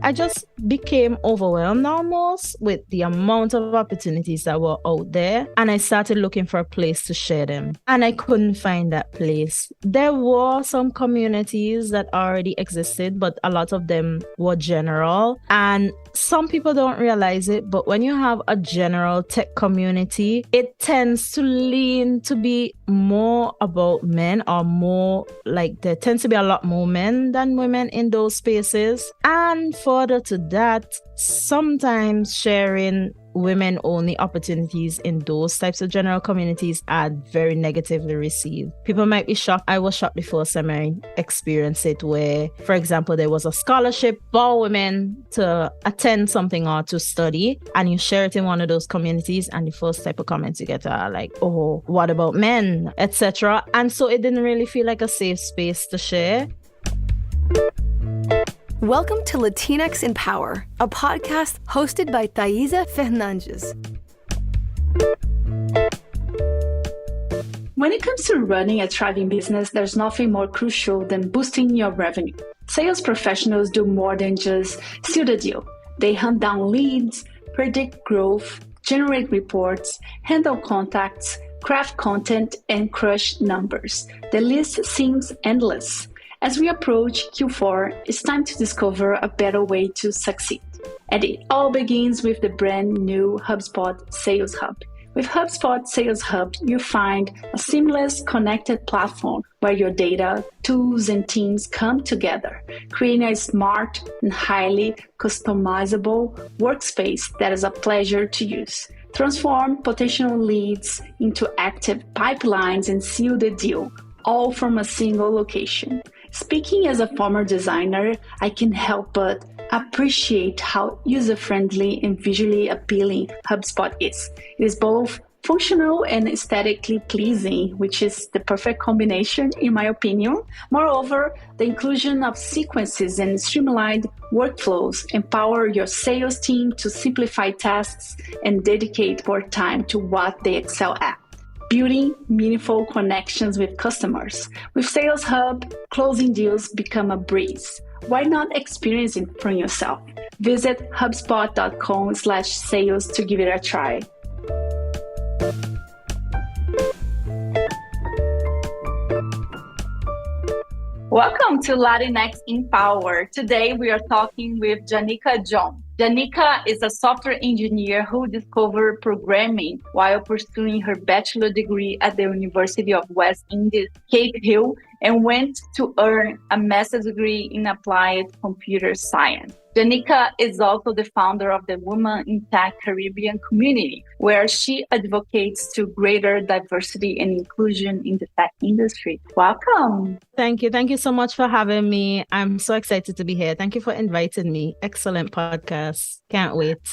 I just became overwhelmed almost with the amount of opportunities that were out there. And I started looking for a place to share them. And I couldn't find that place. There were some communities that already existed, but a lot of them were general. And some people don't realize it, but when you have a general tech community, it tends to lean to be more about men, or more like there tends to be a lot more men than women in those spaces. And further to that, sometimes sharing women only opportunities in those types of general communities are very negatively received. People might be shocked. I was shocked the first time I experienced it, where, for example, there was a scholarship for women to attend something or to study, and you share it in one of those communities, and the first type of comments you get are like, oh, what about men, etc. And so it didn't really feel like a safe space to share. Welcome to Latinx in Power, a podcast hosted by Thaisa Fernandes. When it comes to running a thriving business, there's nothing more crucial than boosting your revenue. Sales professionals do more than just seal the deal. They hunt down leads, predict growth, generate reports, handle contacts, craft content, and crush numbers. The list seems endless. As we approach Q4, it's time to discover a better way to succeed. And it all begins with the brand new HubSpot Sales Hub. With HubSpot Sales Hub, you find a seamless, connected platform where your data, tools, and teams come together, creating a smart and highly customizable workspace that is a pleasure to use. Transform potential leads into active pipelines and seal the deal, all from a single location. Speaking as a former designer, I can help but appreciate how user-friendly and visually appealing HubSpot is. It is both functional and aesthetically pleasing, which is the perfect combination in my opinion. Moreover, the inclusion of sequences and streamlined workflows empower your sales team to simplify tasks and dedicate more time to what they excel at. Building meaningful connections with customers. With Sales Hub, closing deals become a breeze. Why not experience it for yourself? Visit hubspot.com/sales to give it a try. Welcome to Latinx in Power. Today we are talking with Janique-ka John. Janique-ka is a software engineer who discovered programming while pursuing her bachelor degree at the University of West Indies, Cape Hill, and went to earn a master's degree in applied computer science. Janique-ka is also the founder of the Women in Tech Caribbean community, where she advocates to greater diversity and inclusion in the tech industry. Welcome. Thank you. Thank you so much for having me. I'm so excited to be here. Thank you for inviting me. Excellent podcast. Can't wait.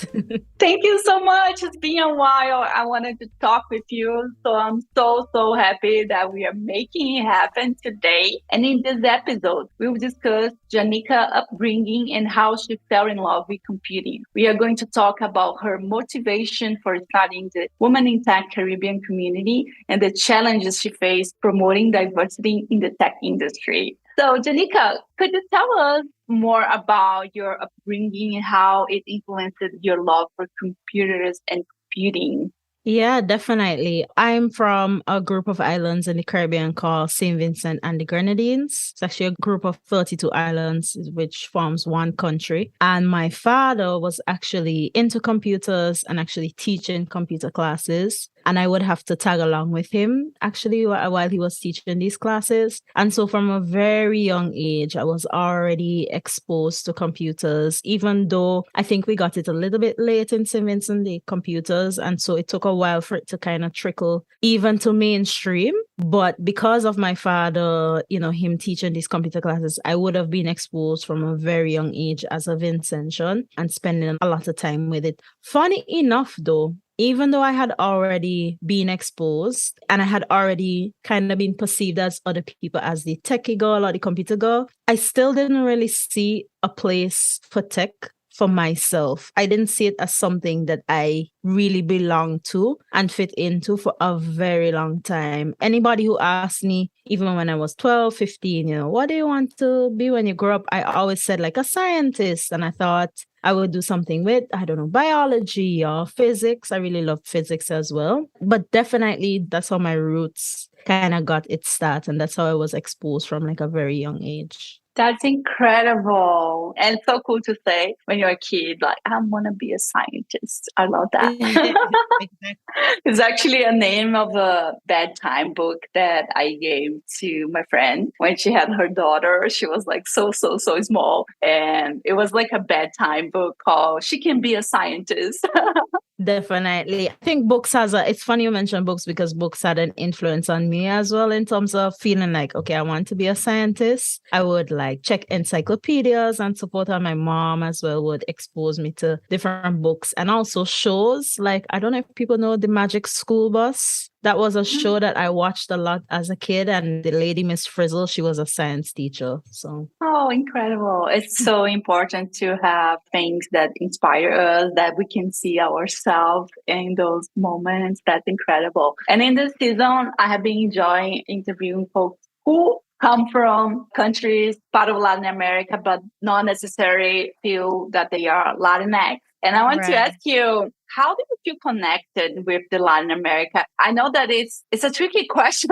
Thank you so much. It's been a while. I wanted to talk with you. So I'm so happy that we are making it happen today. And in this episode, we will discuss Janique-ka upbringing and how she fell in love with computing. We are going to talk about her motivation for starting the Women in Tech Caribbean community and the challenges she faced promoting diversity in the tech industry. So, Janique-ka, could you tell us more about your upbringing and how it influenced your love for computers and computing? Yeah, definitely. I'm from a group of islands in the Caribbean called St. Vincent and the Grenadines. It's actually a group of 32 islands, which forms one country. And my father was actually into computers and actually teaching computer classes. And I would have to tag along with him actually while he was teaching these classes. And so from a very young age, I was already exposed to computers, even though I think we got it a little bit late in St. Vincent, the computers. And so it took a while for it to kind of trickle even to mainstream. But because of my father, him teaching these computer classes, I would have been exposed from a very young age as a Vincentian and spending a lot of time with it. Funny enough, though, even though I had already been exposed and I had already kind of been perceived as other people as the techie girl or the computer girl, I still didn't really see a place for tech for myself. I didn't see it as something that I really belong to and fit into for a very long time. Anybody who asked me, even when I was 12, 15, what do you want to be when you grow up? I always said like a scientist. And I thought I would do something with, I don't know, biology or physics. I really love physics as well. But definitely that's how my roots kind of got its start. And that's how I was exposed from like a very young age. That's incredible. And so cool to say when you're a kid, like, I want to be a scientist. I love that. It's actually a name of a bedtime book that I gave to my friend when she had her daughter. She was like so small. And it was like a bedtime book called She Can Be a Scientist. Definitely. I think it's funny you mentioned books because books had an influence on me as well in terms of feeling like, okay, I want to be a scientist. I would like check encyclopedias and support her. My mom as well would expose me to different books and also shows. Like, I don't know if people know the Magic School Bus. That was a show that I watched a lot as a kid, and the lady, Miss Frizzle, she was a science teacher. So, oh, incredible. It's so important to have things that inspire us, that we can see ourselves in those moments. That's incredible. And in this season, I have been enjoying interviewing folks who come from countries, part of Latin America, but not necessarily feel that they are Latinx. And I want to ask you, how do you feel connected with the Latin America? I know that it's a tricky question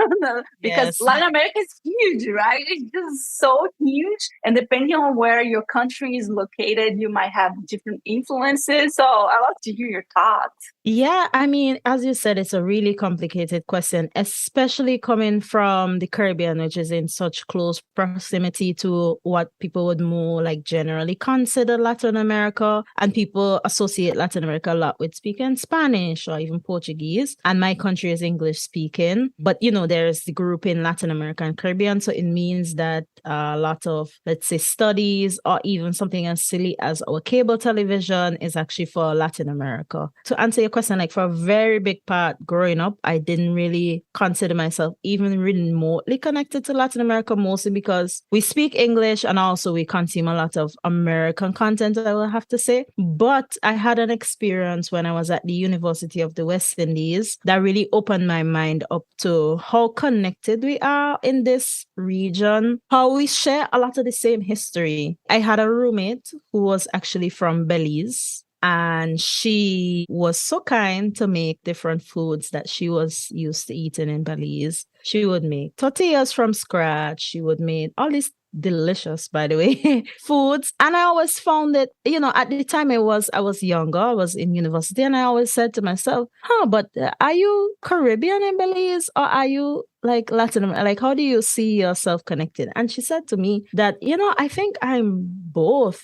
because Latin America is huge, right? It's just so huge. And depending on where your country is located, you might have different influences. So I love to hear your thoughts. Yeah, I mean, as you said, it's a really complicated question, especially coming from the Caribbean, which is in such close proximity to what people would more like generally consider Latin America. And people associate Latin America a lot with speaking Spanish or even Portuguese. And my country is English speaking. But, there's the group in Latin America and Caribbean. So it means that a lot of, let's say, studies or even something as silly as our cable television is actually for Latin America. To answer your question, like for a very big part growing up, I didn't really consider myself even remotely connected to Latin America, mostly because we speak English and also we consume a lot of American content, I will have to say. But I had an experience when I was at the University of the West Indies that really opened my mind up to how connected we are in this region, how we share a lot of the same history. I had a roommate who was actually from Belize. And she was so kind to make different foods that she was used to eating in Belize. She would make tortillas from scratch. She would make all these delicious, by the way, foods. And I always found it, at the time I was younger, I was in university, and I always said to myself, but are you Caribbean in Belize or are you like Latin America? Like, how do you see yourself connected? And she said to me that, I think I'm both,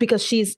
because she's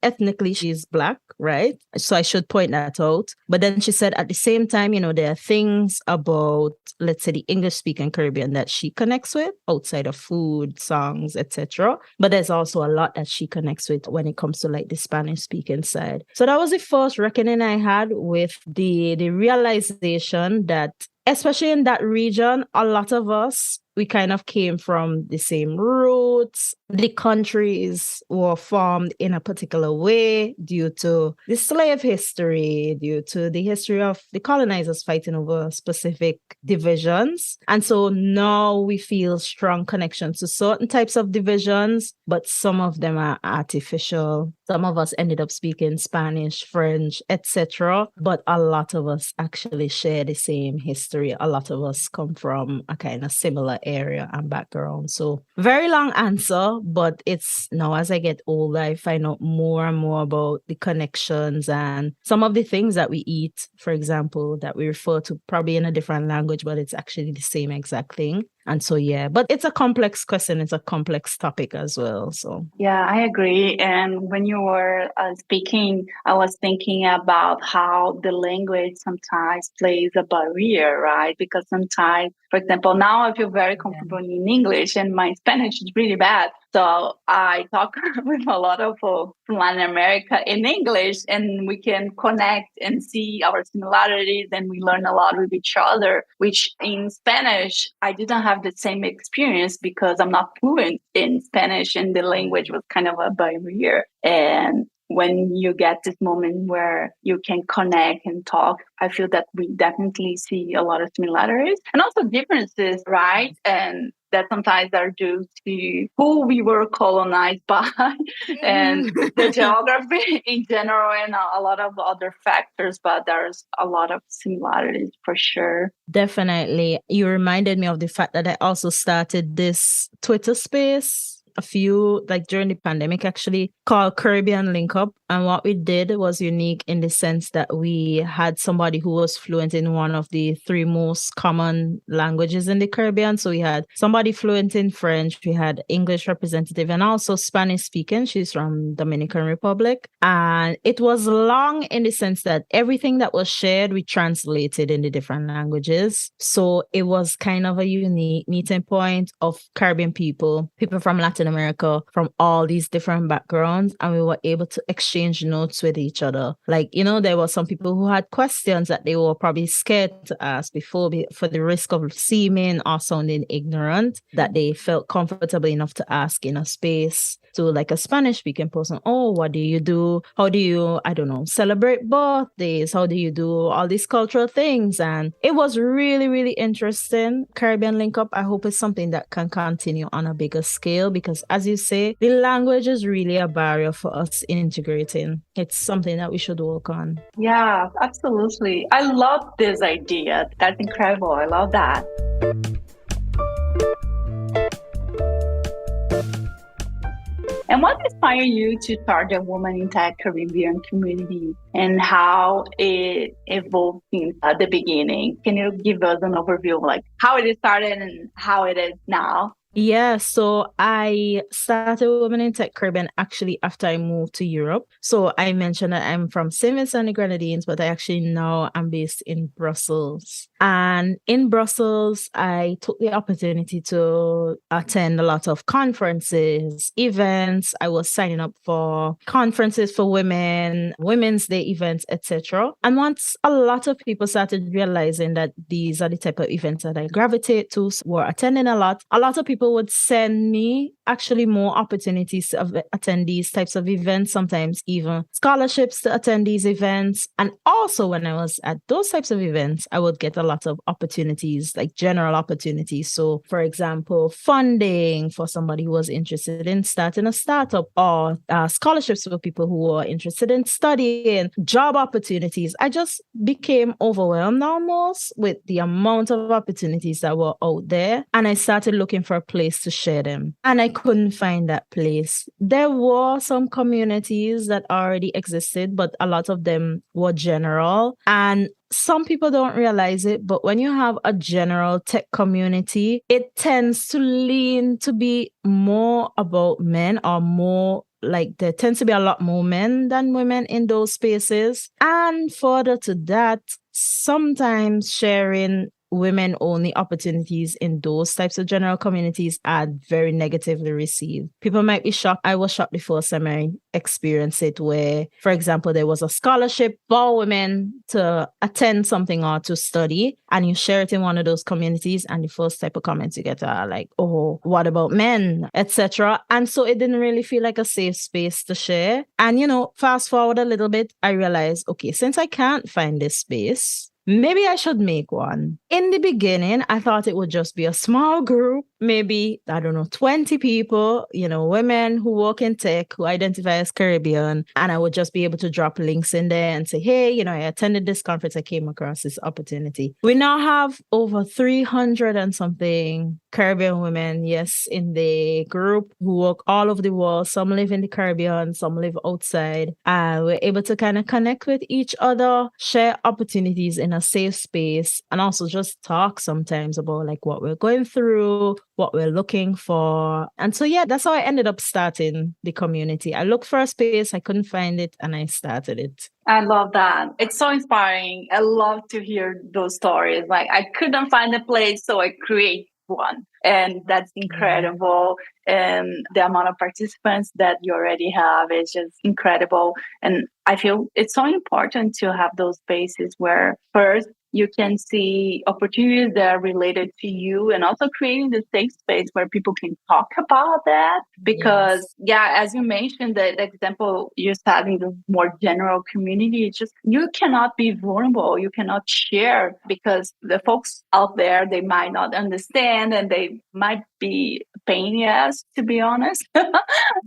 Black, right? So I should point that out. But then she said at the same time, there are things about, let's say, the English speaking Caribbean that she connects with outside of food, songs, etc. But there's also a lot that she connects with when it comes to like the Spanish speaking side. So that was the first reckoning I had with the realization that, especially in that region, a lot of us, we kind of came from the same roots. The countries were formed in a particular way due to the slave history, due to the history of the colonizers fighting over specific divisions. And so now we feel strong connections to certain types of divisions, but some of them are artificial. Some of us ended up speaking Spanish, French, etc. But a lot of us actually share the same history. A lot of us come from a kind of similar area and background. So very long answer, but it's now as I get older, I find out more and more about the connections and some of the things that we eat, for example, that we refer to probably in a different language, but it's actually the same exact thing. And so, yeah, but it's a complex question. It's a complex topic as well. So, yeah, I agree. And when you were speaking, I was thinking about how the language sometimes plays a barrier, right? Because sometimes, for example, now I feel very comfortable in English and my Spanish is really bad. So I talk with a lot of folks from Latin America in English, and we can connect and see our similarities, and we learn a lot with each other, which in Spanish, I didn't have the same experience because I'm not fluent in Spanish and the language was kind of a barrier. And when you get this moment where you can connect and talk, I feel that we definitely see a lot of similarities and also differences, right? And that sometimes are due to who we were colonized by and the geography in general and a lot of other factors, but there's a lot of similarities for sure. Definitely. You reminded me of the fact that I also started this Twitter space a few, like during the pandemic, actually, called Caribbean Link Up. And what we did was unique in the sense that we had somebody who was fluent in one of the three most common languages in the Caribbean. So we had somebody fluent in French, we had English representative, and also Spanish speaking. She's from Dominican Republic. And it was long in the sense that everything that was shared, we translated in the different languages. So it was kind of a unique meeting point of Caribbean people from Latin America, from all these different backgrounds, and we were able to exchange notes with each other. Like, there were some people who had questions that they were probably scared to ask before for the risk of seeming or sounding ignorant, that they felt comfortable enough to ask in a space. So like a Spanish speaking person, oh, what do you do? How do you, I don't know, celebrate birthdays? How do you do all these cultural things? And it was really, really interesting. Caribbean Link Up, I hope it's something that can continue on a bigger scale because, as you say, the language is really a barrier for us integrating. It's something that we should work on. Yeah, absolutely. I love this idea. That's incredible. I love that. And what inspired you to start the Women in Tech Caribbean community and how it evolved since the beginning? Can you give us an overview of like how it started and how it is now? Yeah, so I started Women in Tech Caribbean actually after I moved to Europe. So I mentioned that I'm from St. Vincent and the Grenadines, but I actually now am based in Brussels. And in Brussels, I took the opportunity to attend a lot of conferences, events. I was signing up for conferences for women, Women's Day events, etc. And once a lot of people started realizing that these are the type of events that I gravitate to, were attending a lot of people would send me actually more opportunities to attend these types of events, sometimes even scholarships to attend these events. And also when I was at those types of events, I would get a lot of opportunities, like general opportunities. So for example, funding for somebody who was interested in starting a startup, or scholarships for people who were interested in studying, job opportunities. I just became overwhelmed almost with the amount of opportunities that were out there. And I started looking for a place to share them. And I couldn't find that place. There were some communities that already existed, but a lot of them were general. And some people don't realize it, but when you have a general tech community, it tends to lean to be more about men, or more like there tends to be a lot more men than women in those spaces. And further to that, sometimes sharing women-only opportunities in those types of general communities are very negatively received. People might be shocked. I was shocked the first time I experienced it, where, for example, there was a scholarship for women to attend something or to study, and you share it in one of those communities, and the first type of comments you get are like, oh, what about men, etc. And so it didn't really feel like a safe space to share. And, fast forward a little bit, I realized, okay, since I can't find this space, maybe I should make one. In the beginning, I thought it would just be a small group, maybe, 20 people, women who work in tech, who identify as Caribbean. And I would just be able to drop links in there and say, hey, I attended this conference, I came across this opportunity. We now have over 300 and something Caribbean women, yes, in the group, who work all over the world. Some live in the Caribbean, some live outside. And we're able to kind of connect with each other, share opportunities in a safe space, and also just talk sometimes about like what we're going through, what we're looking for. And so, yeah, that's how I ended up starting the community. I looked for a space, I couldn't find it, and I started it. I love that. It's so inspiring. I love to hear those stories. Like, I couldn't find a place, so I create one. And that's incredible. And the amount of participants that you already have is just incredible. And I feel it's so important to have those spaces where first you can see opportunities that are related to you, and also creating the safe space where people can talk about that. Because, as you mentioned, the example you said in the more general community, it's just you cannot be vulnerable. You cannot share because the folks out there, they might not understand and they might be pain in the ass, to be honest.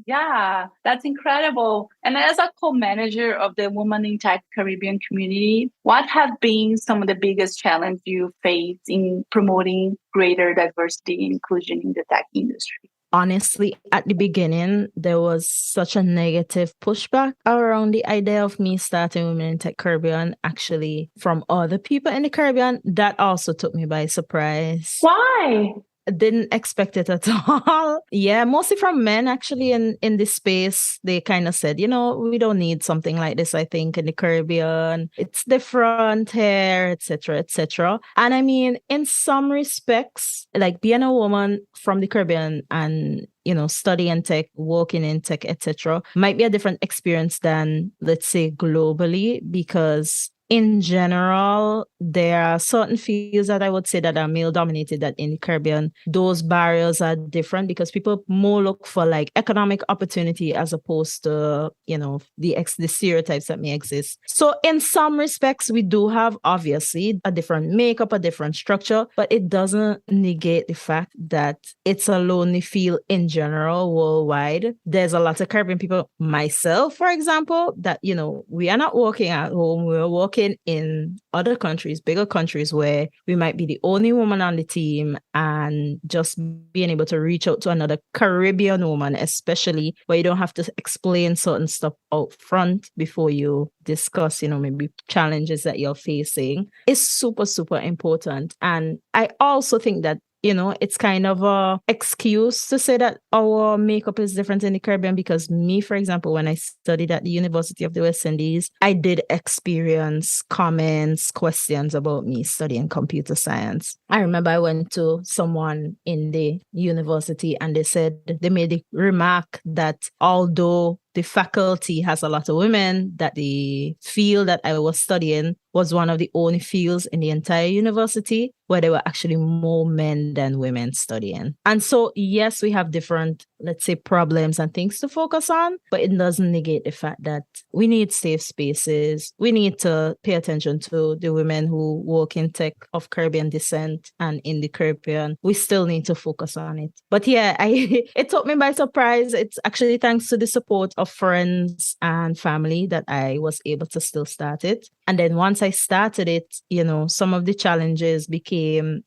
Yeah, that's incredible. And as a co-manager of the Women in Tech Caribbean community, what have been some of the biggest challenges you faced in promoting greater diversity and inclusion in the tech industry? Honestly, at the beginning, there was such a negative pushback around the idea of me starting Women in Tech Caribbean, actually from other people in the Caribbean. That also took me by surprise. Why? Didn't expect it at all. Yeah, mostly from men actually in this space. They kind of said, we don't need something like this, I think, in the Caribbean. It's different here, etc., etc. And I mean, in some respects, like being a woman from the Caribbean and studying tech, working in tech, etc., might be a different experience than, let's say, globally, because in general, there are certain fields that I would say that are male dominated, that in the Caribbean, those barriers are different because people more look for like economic opportunity as opposed to, the stereotypes that may exist. So in some respects, we do have obviously a different makeup, a different structure, but it doesn't negate the fact that it's a lonely field in general worldwide. There's a lot of Caribbean people, myself, for example, that, we are not working at home, we're working in other countries, bigger countries, where we might be the only woman on the team, and just being able to reach out to another Caribbean woman, especially where you don't have to explain certain stuff out front before you discuss, maybe challenges that you're facing, is super, super important. And I also think that it's kind of a excuse to say that our makeup is different in the Caribbean, because me, for example, when I studied at the University of the West Indies, I did experience comments, questions about me studying computer science. I remember I went to someone in the university and they made the remark that although the faculty has a lot of women, that the field that I was studying was one of the only fields in the entire university where there were actually more men than women studying. And so, yes, we have different, let's say, problems and things to focus on, but it doesn't negate the fact that we need safe spaces. We need to pay attention to the women who work in tech of Caribbean descent and in the Caribbean. We still need to focus on it. But yeah, it took me by surprise. It's actually thanks to the support of friends and family that I was able to still start it. And then once I started it, some of the challenges became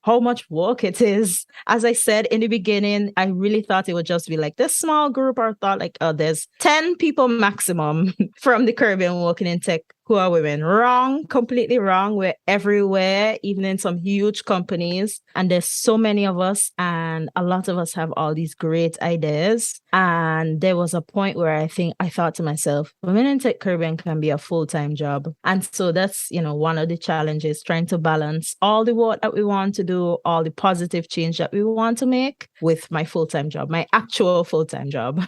how much work it is. As I said in the beginning, I really thought it would just be like this small group, or thought like, there's 10 people maximum from the Caribbean working in tech who are women. Wrong, completely wrong. We're everywhere, even in some huge companies. And there's so many of us, and a lot of us have all these great ideas. And there was a point where I thought to myself, Women in Tech Caribbean can be a full-time job. And so that's, one of the challenges, trying to balance all the work that we want to do, all the positive change that we want to make with my full-time job, my actual full-time job.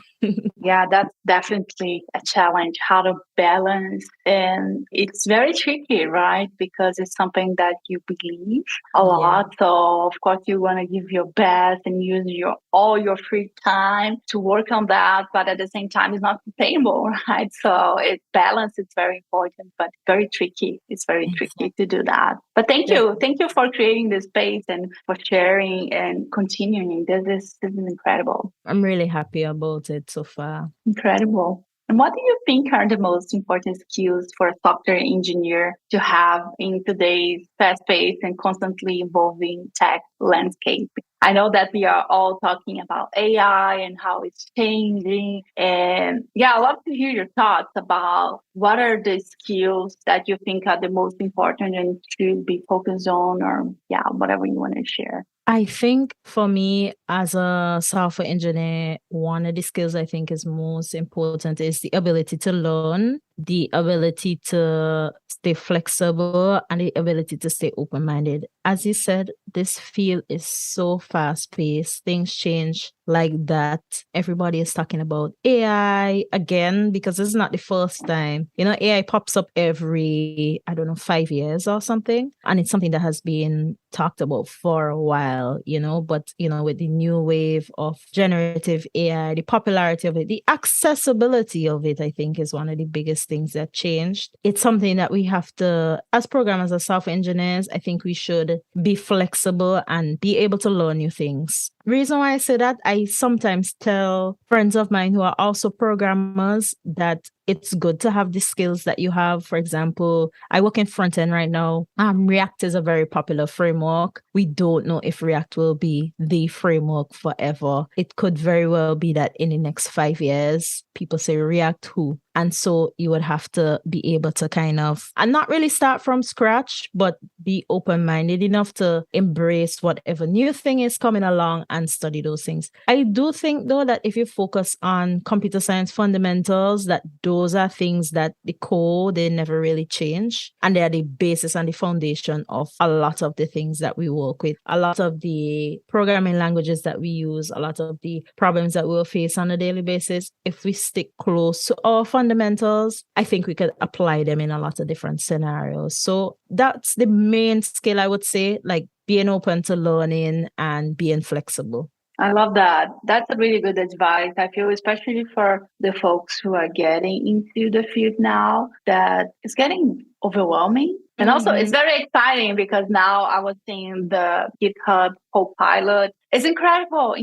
Yeah, that's definitely a challenge, how to balance. And it's very tricky, right? Because it's something that you believe a lot. So, of course, you want to give your best and use all your free time to work on that. But at the same time, it's not sustainable, right? So balance is very important, but very tricky. It's very tricky to do that. But thank you. Thank you for creating this space and for sharing and continuing. This is incredible. I'm really happy about it so far. Incredible. And what do you think are the most important skills for a software engineer to have in today's fast-paced and constantly evolving tech landscape? I know that we are all talking about AI and how it's changing. And I'd love to hear your thoughts about what are the skills that you think are the most important and should be focused on, or whatever you want to share. I think for me as a software engineer, one of the skills I think is most important is the ability to learn, the ability to stay flexible, and the ability to stay open-minded. As you said, this field is so fast-paced. Things change like that. Everybody is talking about AI again, because this is not the first time. AI pops up every, 5 years or something. And it's something that has been talked about for a while, but, with the new wave of generative AI, the popularity of it, the accessibility of it, I think is one of the biggest things that changed. It's something that we have to, as programmers, as software engineers, I think we should be flexible and be able to learn new things. Reason why I say that, I sometimes tell friends of mine who are also programmers that it's good to have the skills that you have. For example, I work in front end right now. React is a very popular framework. We don't know if React will be the framework forever. It could very well be that in the next 5 years, people say React who? And so you would have to be able to kind of, and not really start from scratch, but be open-minded enough to embrace whatever new thing is coming along and study those things. I do think, though, that if you focus on computer science fundamentals, that those are things that the core, they never really change. And they are the basis and the foundation of a lot of the things that we work with, a lot of the programming languages that we use, a lot of the problems that we'll face on a daily basis. If we stick close to our fundamentals, I think we could apply them in a lot of different scenarios. So that's the main skill, I would say, like being open to learning and being flexible. I love that. That's a really good advice. I feel especially for the folks who are getting into the field now, that it's getting overwhelming. And also it's very exciting because now I was seeing the GitHub Copilot. It's incredible,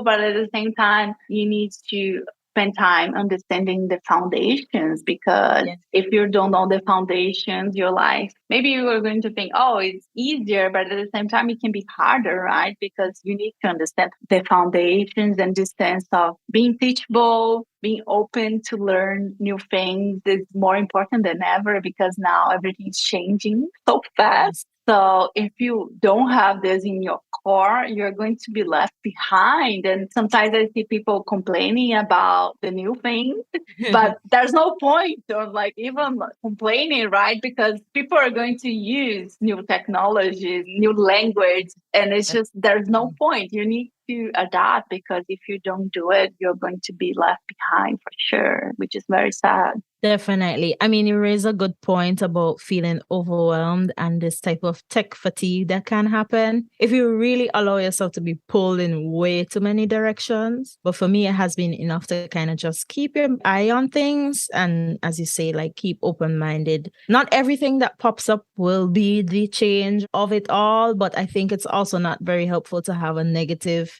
but at the same time, you need to spend time understanding the foundations, because if you don't know the foundations, you're like, maybe you are going to think, oh, it's easier, but at the same time, it can be harder, right? Because you need to understand the foundations, and this sense of being teachable, being open to learn new things is more important than ever, because now everything's changing so fast. So if you don't have this in your core, you're going to be left behind. And sometimes I see people complaining about the new things, but there's no point of like even complaining, right? Because people are going to use new technologies, new language, and it's just, there's no point. You need to adapt, because if you don't do it, you're going to be left behind for sure, which is very sad. Definitely. I mean, you raise a good point about feeling overwhelmed and this type of tech fatigue that can happen if you really allow yourself to be pulled in way too many directions. But for me, it has been enough to kind of just keep your eye on things. And as you say, like keep open-minded. Not everything that pops up will be the change of it all, but I think it's also not very helpful to have a negative,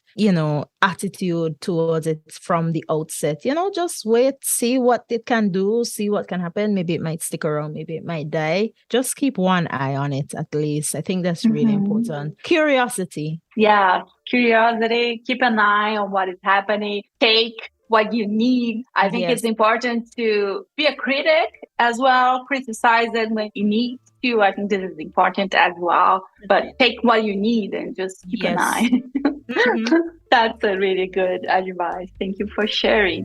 attitude towards it from the outset. Just wait, see what it can do, see what can happen. Maybe it might stick around, maybe it might die. Just keep one eye on it at least. I think that's really important. Curiosity. Yeah, curiosity. Keep an eye on what is happening. Take what you need. I think it's important to be a critic as well. Criticize it when you need to. I think this is important as well. But take what you need and just keep an eye. That's a really good advice. Thank you for sharing.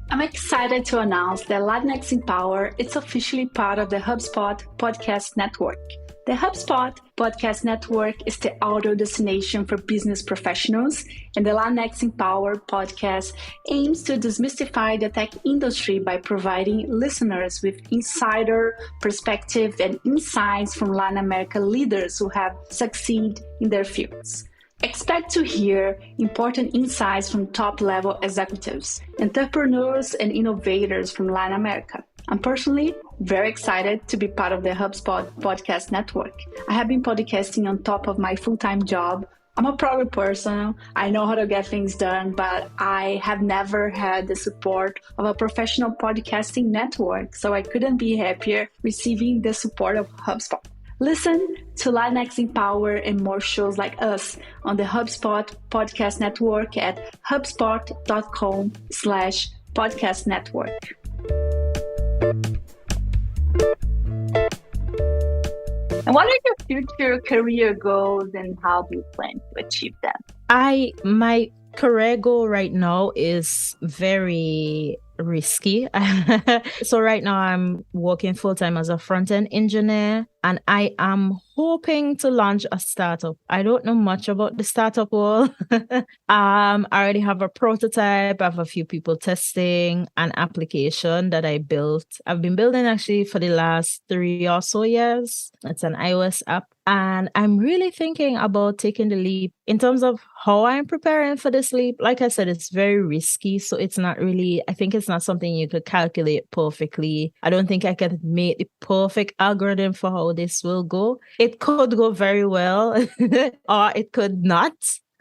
I'm excited to announce that Latinx in Power is officially part of the HubSpot Podcast Network. The HubSpot Podcast Network is the audio destination for business professionals, and the Latinx in Power podcast aims to demystify the tech industry by providing listeners with insider perspective and insights from Latin America leaders who have succeeded in their fields. Expect to hear important insights from top-level executives, entrepreneurs, and innovators from Latin America. I'm personally very excited to be part of the HubSpot Podcast Network. I have been podcasting on top of my full-time job. I'm a program person. I know how to get things done, but I have never had the support of a professional podcasting network, so I couldn't be happier receiving the support of HubSpot. Listen to Latinx in Power and more shows like us on the HubSpot Podcast Network at hubspot.com/podcast network. And what are your future career goals and how do you plan to achieve them? My career goal right now is very risky. So right now I'm working full-time as a front-end engineer. and I am hoping to launch a startup. I don't know much about the startup world. I already have a prototype. I have a few people testing an application that I built. I've been building actually for the last 3 or so years. It's an iOS app. And I'm really thinking about taking the leap in terms of how I'm preparing for this leap. Like I said, it's very risky. So it's not really, I think it's not something you could calculate perfectly. I don't think I can make the perfect algorithm for how this will go. It could go very well or it could not.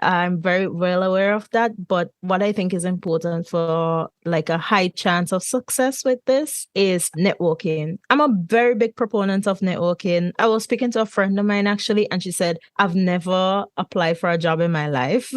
I'm very well aware of that. But what I think is important for like a high chance of success with this is networking. I'm a very big proponent of networking. I was speaking to a friend of mine actually, and she said, I've never applied for a job in my life.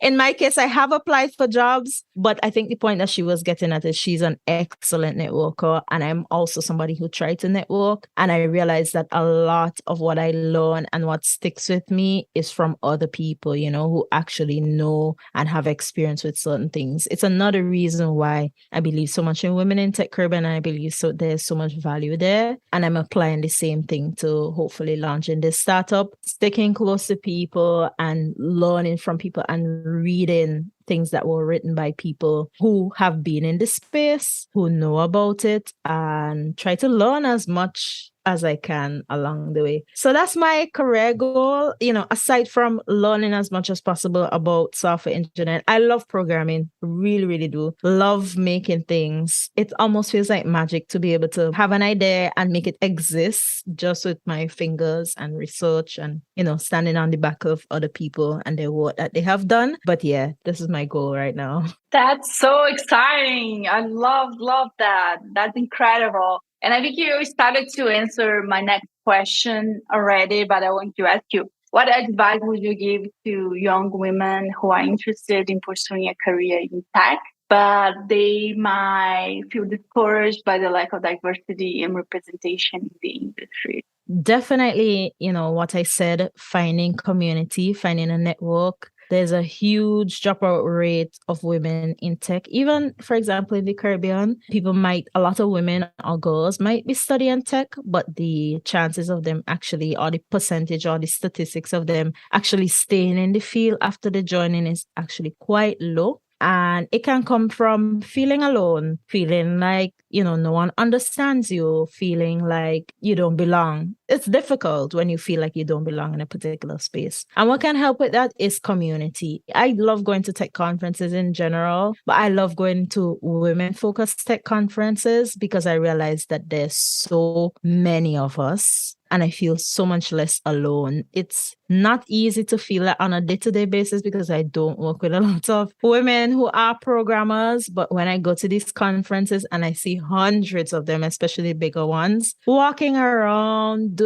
In my case, I have applied for jobs, but I think the point that she was getting at is she's an excellent networker. And I'm also somebody who tried to network. And I realized that a lot of what I learn and what sticks with me is from other people, you know, who actually know and have experience with certain things. It's another reason why I believe so much in women in tech, Caribbean, and I believe so there's so much value there. And I'm applying the same thing to hopefully launching this startup, sticking close to people and learning from people and reading things that were written by people who have been in the space, who know about it, and try to learn as much as I can along the way. So that's my career goal. You know, aside from learning as much as possible about software engineering, I love programming, really, really do. Love making things. It almost feels like magic to be able to have an idea and make it exist just with my fingers and research and, you know, standing on the back of other people and their work that they have done. But yeah, this is my goal right now. That's so exciting. I love that. That's incredible. And I think you started to answer my next question already, but I want to ask you, what advice would you give to young women who are interested in pursuing a career in tech, but they might feel discouraged by the lack of diversity and representation in the industry? Definitely, you know, what I said, finding community, finding a network. There's a huge dropout rate of women in tech. Even, for example, in the Caribbean, a lot of women or girls might be studying tech, but the chances of them actually, or the percentage or the statistics of them actually staying in the field after the joining is actually quite low. And it can come from feeling alone, feeling like, you know, no one understands you, feeling like you don't belong. It's difficult when you feel like you don't belong in a particular space. And what can help with that is community. I love going to tech conferences in general, but I love going to women-focused tech conferences because I realize that there's so many of us. And I feel so much less alone. It's not easy to feel that on a day-to-day basis because I don't work with a lot of women who are programmers. But when I go to these conferences and I see hundreds of them, especially bigger ones, walking around,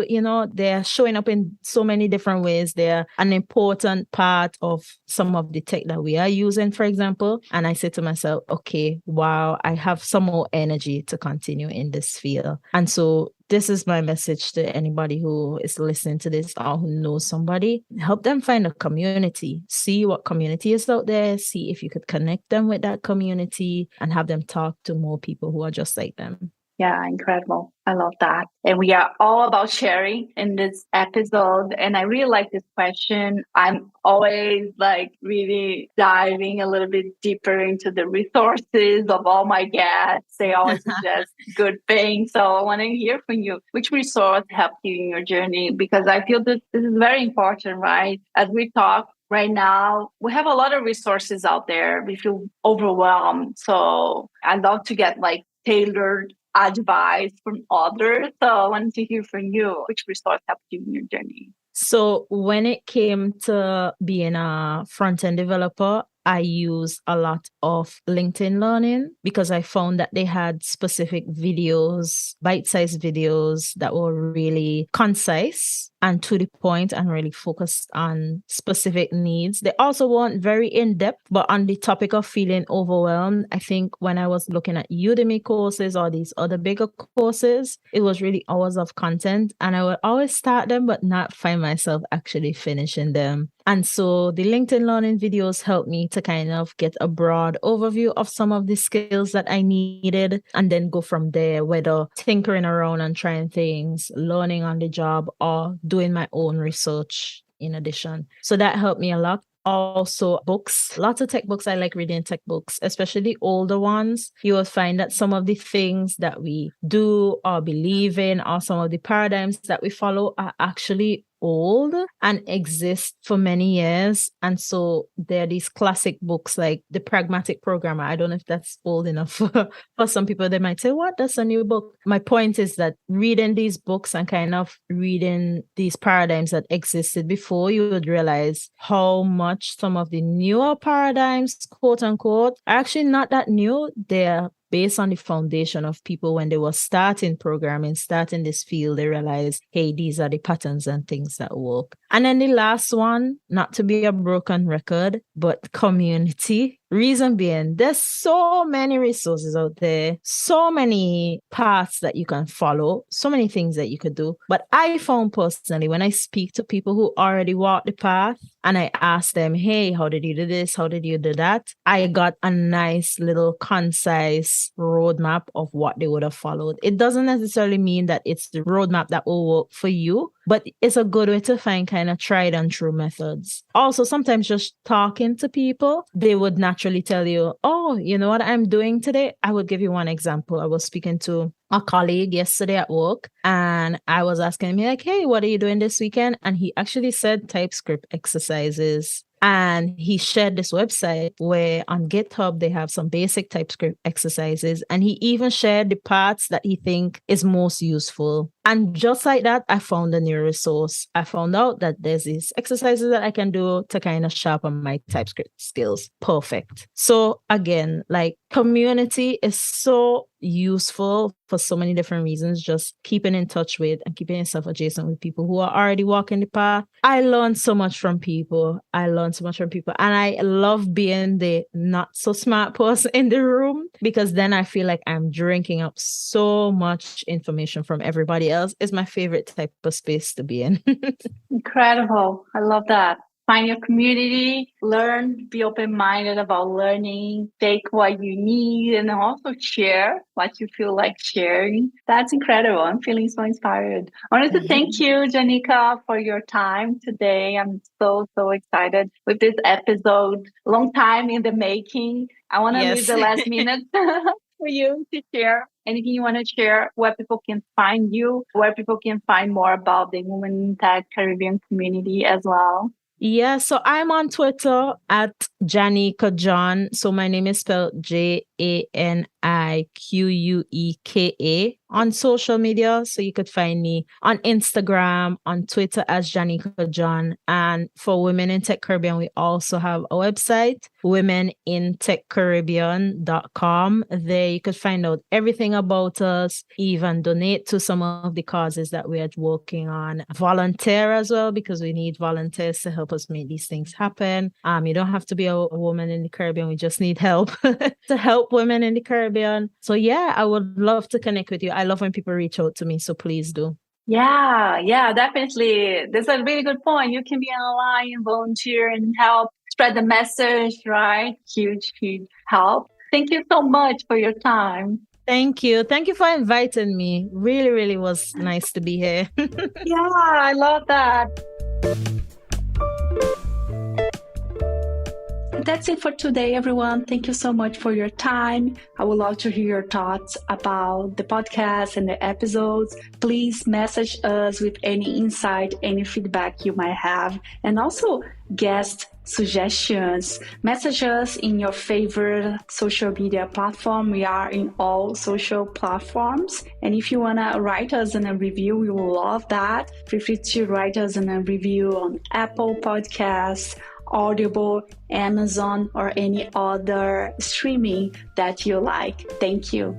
they're showing up in so many different ways. They're an important part of some of the tech that we are using, for example. And I say to myself, okay, wow, I have some more energy to continue in this field. And so this is my message to anybody who is listening to this or who knows somebody. Help them find a community. See what community is out there. See if you could connect them with that community and have them talk to more people who are just like them. Yeah, incredible. I love that. And we are all about sharing in this episode. And I really like this question. I'm always really diving a little bit deeper into the resources of all my guests. They always suggest good things. So I want to hear from you. Which resource helped you in your journey? Because I feel this is very important, right? As we talk, right now, we have a lot of resources out there. We feel overwhelmed. So I'd love to get tailored advice from others. So I wanted to hear from you. Which resource helped you in your journey? So when it came to being a front-end developer, I used a lot of LinkedIn Learning because I found that they had specific videos, bite-sized videos that were really concise and to the point and really focused on specific needs. They also weren't very in-depth, but on the topic of feeling overwhelmed, I think when I was looking at Udemy courses or these other bigger courses, it was really hours of content and I would always start them but not find myself actually finishing them. And so the LinkedIn Learning videos helped me to kind of get a broad overview of some of the skills that I needed and then go from there, whether tinkering around and trying things, learning on the job, or doing my own research in addition. So that helped me a lot. Also, books, lots of tech books. I like reading tech books, especially the older ones. You will find that some of the things that we do or believe in, or some of the paradigms that we follow, are actually old and exist for many years. And so there are these classic books like The Pragmatic Programmer. I don't know if that's old enough for some people. They might say, what? That's a new book. My point is that reading these books and kind of reading these paradigms that existed before, you would realize how much some of the newer paradigms, quote unquote, are actually not that new. They're based on the foundation of people when they were starting programming, starting this field, they realized, hey, these are the patterns and things that work. And then the last one, not to be a broken record, but community. Reason being, there's so many resources out there, so many paths that you can follow, so many things that you could do. But I found personally, when I speak to people who already walked the path and I ask them, hey, how did you do this? How did you do that? I got a nice little concise roadmap of what they would have followed. It doesn't necessarily mean that it's the roadmap that will work for you, but it's a good way to find kind of tried and true methods. Also, sometimes just talking to people, they would naturally tell you, oh, you know what I'm doing today? I will give you one example. I was speaking to a colleague yesterday at work and I was asking him like, hey, what are you doing this weekend? And he actually said TypeScript exercises. And he shared this website where on GitHub, they have some basic TypeScript exercises. And he even shared the parts that he think is most useful. And just like that, I found a new resource. I found out that there's these exercises that I can do to kind of sharpen my TypeScript skills. Perfect. So again, like community is so useful for so many different reasons, just keeping in touch with and keeping yourself adjacent with people who are already walking the path. I learned so much from people. And I love being the not so smart person in the room because then I feel like I'm drinking up so much information from everybody else. It's my favorite type of space to be in. Incredible. I love that. Find your community, learn, be open-minded about learning, take what you need, and also share what you feel like sharing. That's incredible. I'm feeling so inspired. I wanted to thank you, Janique-ka, for your time today. I'm so excited with this episode. Long time in the making. I want to leave the last minute for you to share anything you want to share, where people can find you, where people can find more about the Women in Tech Caribbean community as well. Yeah, so I'm on Twitter at Janique-ka John. So my name is spelled Janiqueka on social media. So you could find me on Instagram, on Twitter as Janique-ka John. And for Women in Tech Caribbean, we also have a website, womenintechcaribbean.com. There you could find out everything about us, even donate to some of the causes that we are working on. Volunteer as well, because we need volunteers to help us make these things happen. You don't have to be a woman in the Caribbean. We just need help to help women in the Caribbean. So yeah, I would love to connect with you. I love when people reach out to me, so please do. Yeah, definitely. That's a really good point. You can be online, volunteer, and help spread the message, right? Huge help. Thank you so much for your time. Thank you. Thank you for inviting me. Really, really was nice to be here. Yeah, I love that. That's it for today, everyone. Thank you so much for your time. I would love to hear your thoughts about the podcast and the episodes. Please message us with any insight, any feedback you might have, and also guest suggestions. Message us in your favorite social media platform. We are in all social platforms. And if you want to write us in a review, we will love that. Feel free to write us in a review on Apple Podcasts, Audible, Amazon, or any other streaming that you like. Thank you.